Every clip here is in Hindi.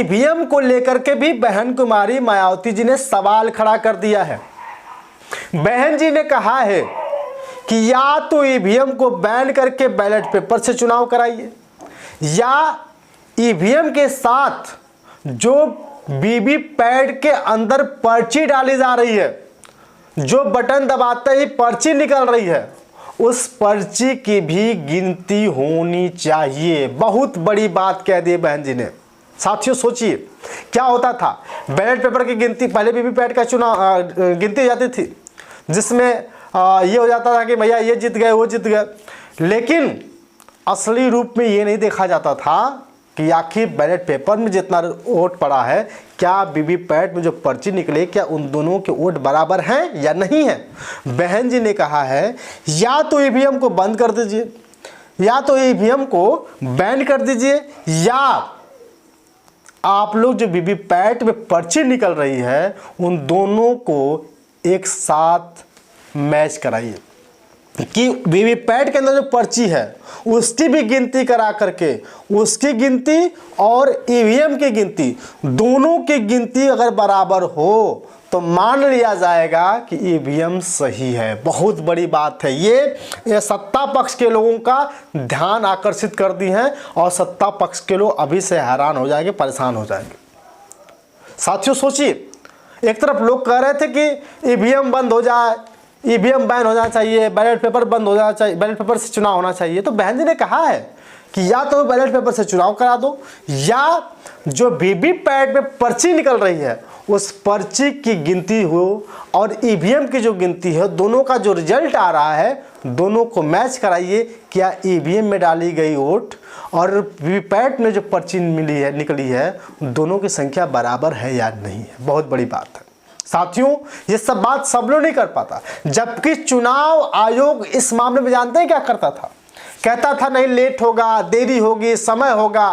ईवीएम को लेकर के भी बहन कुमारी मायावती जी ने सवाल खड़ा कर दिया है। बहन जी ने कहा है कि या तो ईवीएम को बैन करके बैलेट पेपर से चुनाव कराइए, या ईवीएम के साथ जो वीवीपैट के अंदर पर्ची डाली जा रही है, जो बटन दबाते ही पर्ची निकल रही है, उस पर्ची की भी गिनती होनी चाहिए। बहुत बड़ी बात कह दी बहन जी ने। साथियों सोचिए क्या होता था, बैलेट पेपर की गिनती पहले वीवीपैट का चुनाव गिनती हो जाती थी, जिसमें ये हो जाता था कि भैया ये जीत गए वो जीत गए, लेकिन असली रूप में ये नहीं देखा जाता था कि आखिर बैलेट पेपर में जितना वोट पड़ा है, क्या वीवीपैट में जो पर्ची निकले क्या उन दोनों के वोट बराबर हैं या नहीं है। बहन जी ने कहा है या तो ईवीएम को बंद कर दीजिए, या तो ईवीएम को बैन कर दीजिए, या आप लोग जो वीवीपैट में पर्ची निकल रही है उन दोनों को एक साथ मैच कराइए कि वीवीपैट के अंदर जो पर्ची है उसकी भी गिनती करा करके, उसकी गिनती और ईवीएम की गिनती, दोनों की गिनती अगर बराबर हो तो मान लिया जाएगा कि ईवीएम सही है। बहुत बड़ी बात है ये सत्ता पक्ष के लोगों का ध्यान आकर्षित कर दी है, और सत्ता पक्ष के लोग अभी से हैरान हो जाएंगे, परेशान हो जाएंगे। साथियों सोचिए, एक तरफ लोग कह रहे थे कि ईवीएम बंद हो जाए, ईवीएम बैन हो जाना चाहिए, बैलेट पेपर बंद हो जाना चाहिए, बैलेट पेपर से चुनाव होना चाहिए, तो बहन जी ने कहा है कि या तो बैलेट पेपर से चुनाव करा दो, या जो वीवीपैट में पर्ची निकल रही है उस पर्ची की गिनती हो, और ईवीएम की जो गिनती है, दोनों का जो रिजल्ट आ रहा है दोनों को मैच कराइए। क्या ईवीएम में डाली गई वोट और वीवीपैट में जो पर्ची मिली है निकली है, दोनों की संख्या बराबर है या नहीं है। बहुत बड़ी बात है साथियों, ये सब बात सब लोग नहीं कर पाता, जबकि चुनाव आयोग इस मामले में जानते हैं क्या करता था, कहता था नहीं लेट होगा, देरी होगी, समय होगा।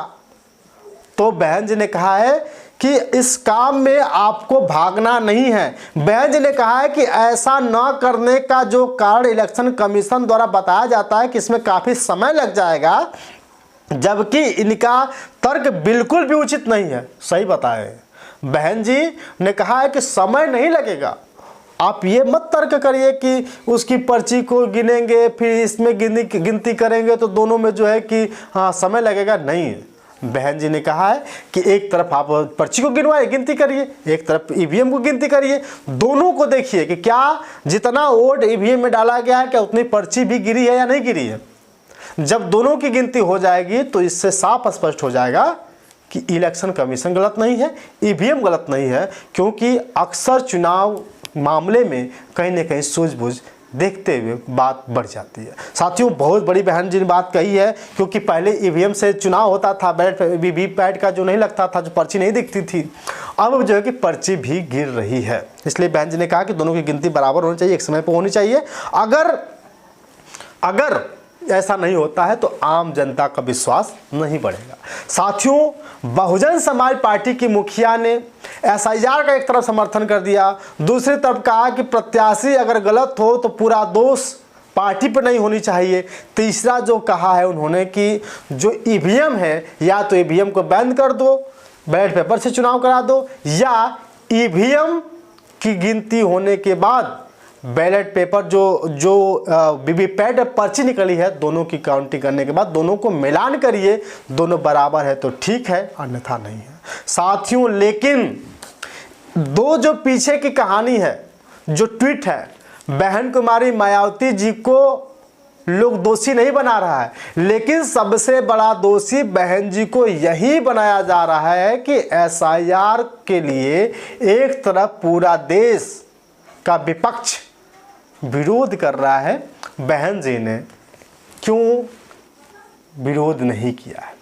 तो बहन जी ने कहा है कि इस काम में आपको भागना नहीं है। बहन जी ने कहा है कि ऐसा न करने का जो कारण इलेक्शन कमीशन द्वारा बताया जाता है कि इसमें काफी समय लग जाएगा, जबकि इनका तर्क बिल्कुल भी उचित नहीं है। सही बताए, बहन जी ने कहा है कि समय नहीं लगेगा, आप ये मत तर्क करिए कि उसकी पर्ची को गिनेंगे फिर इसमें गिनती करेंगे तो दोनों में जो है कि हाँ समय लगेगा। नहीं, बहन जी ने कहा है कि एक तरफ आप पर्ची को गिनवाए गिनती करिए, एक तरफ ईवीएम को गिनती करिए, दोनों को देखिए कि क्या जितना वोट ईवीएम में डाला गया है क्या उतनी पर्ची भी गिरी है या नहीं गिरी है। जब दोनों की गिनती हो जाएगी तो इससे साफ स्पष्ट हो जाएगा कि इलेक्शन कमीशन गलत नहीं है, ईवीएम गलत नहीं है, क्योंकि अक्सर चुनाव मामले में कहीं ना कहीं सूझबूझ देखते हुए बात बढ़ जाती है। साथियों बहुत बड़ी बहन जी ने बात कही है, क्योंकि पहले ईवीएम से चुनाव होता था, बैलेट वीवीपैट का जो नहीं लगता था, जो पर्ची नहीं दिखती थी, अब जो है कि पर्ची भी गिर रही है। इसलिए बहन जी ने कहा कि दोनों की गिनती बराबर होनी चाहिए, एक समय पर होनी चाहिए। अगर ऐसा नहीं होता है तो आम जनता का विश्वास नहीं बढ़ेगा। साथियों बहुजन समाज पार्टी की मुखिया ने एसआईआर का एक तरफ समर्थन कर दिया, दूसरी तरफ कहा कि प्रत्याशी अगर गलत हो तो पूरा दोष पार्टी पर नहीं होनी चाहिए। तीसरा जो कहा है उन्होंने कि जो ईवीएम है या तो ईवीएम को बैन कर दो, बैलेट पेपर से चुनाव करा दो, या ईवीएम की गिनती होने के बाद बैलेट पेपर जो वीवीपैट पर्ची निकली है दोनों की काउंटिंग करने के बाद दोनों को मिलान करिए, दोनों बराबर है तो ठीक है, अन्यथा नहीं है। साथियों लेकिन दो जो पीछे की कहानी है, जो ट्वीट है, बहन कुमारी मायावती जी को लोग दोषी नहीं बना रहा है, लेकिन सबसे बड़ा दोषी बहन जी को यही बनाया जा रहा है कि एसआईआर के लिए एक तरफ पूरा देश का विपक्ष विरोध कर रहा है, बहन जी ने क्यों विरोध नहीं किया है।